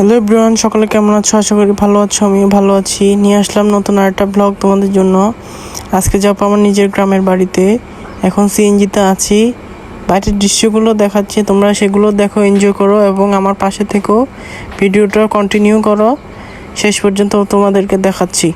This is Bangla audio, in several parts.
হ্যালো এভরিওয়ান, সকলে কেমন আছো? আশা করি ভালো আছো। আমিও ভালো আছি। নিয়ে আসলাম নতুন আরেকটা ব্লগ তোমাদের জন্য। আজকে যাবো আমার নিজের গ্রামের বাড়িতে। এখন সিএনজিতে আছি। বাইরের দৃশ্যগুলো দেখাচ্ছি, তোমরা সেগুলো দেখো, এনজয় করো এবং আমার পাশে থেকেও ভিডিওটা কন্টিনিউ করো। শেষ পর্যন্ত তোমাদেরকে দেখাচ্ছি।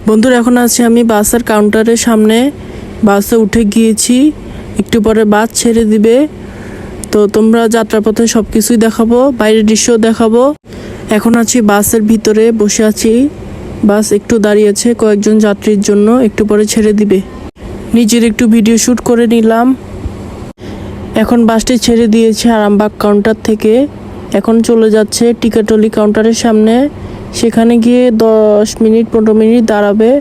বন্ধুরা, এখন আছি আমি বাসের কাউন্টারের সামনে। বাসে উঠে গিয়েছি, একটু পরে বাস ছেড়ে দিবে। তো তোমরা যাত্রাপথে সব কিছুই দেখাবো, বাইরের দৃশ্য দেখাবো। এখন আছি বাসের ভিতরে বসে আছি। বাস একটু দাঁড়িয়েছে কয়েকজন যাত্রীর জন্য, একটু পরে ছেড়ে দিবে। নিজের একটু ভিডিও শ্যুট করে নিলাম। এখন বাসটি ছেড়ে দিয়েছে আরামবাগ কাউন্টার থেকে। এখন চলে যাচ্ছে টিকাটলি কাউন্টারের সামনে। সেখানে গিয়ে 10 মিনিট 15 মিনিট দাঁড়াবে।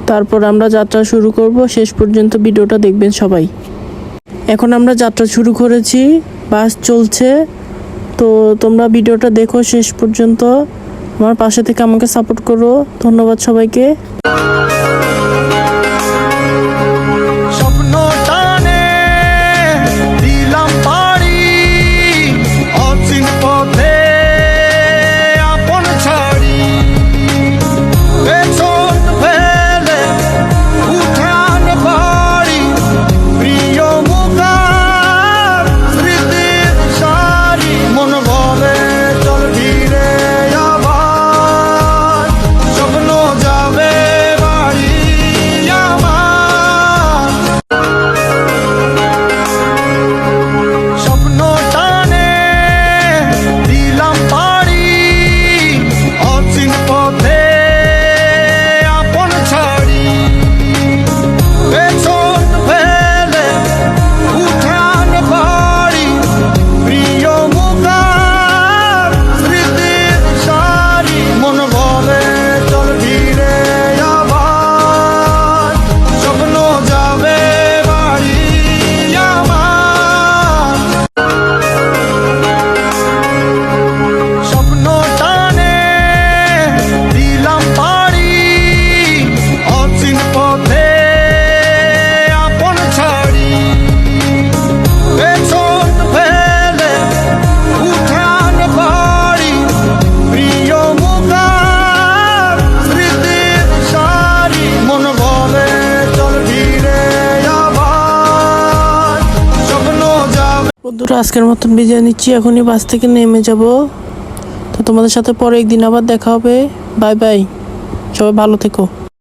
তারপর আমরা যাত্রা শুরু করব। শেষ পর্যন্ত ভিডিওটা দেখবেন সবাই। এখন আমরা যাত্রা শুরু করেছি, বাস চলছে। তো তোমরা ভিডিওটা দেখো শেষ পর্যন্ত, আমার পাশে থেকে আমাকে সাপোর্ট করো। ধন্যবাদ সবাইকে। বন্ধুরা, আজকের মতন বিদায় নিচ্ছি। এখনই বাস থেকে নেমে যাব। তো তোমাদের সাথে পরে একদিন আবার দেখা হবে। বাই বাই, সবাই ভালো থেকো।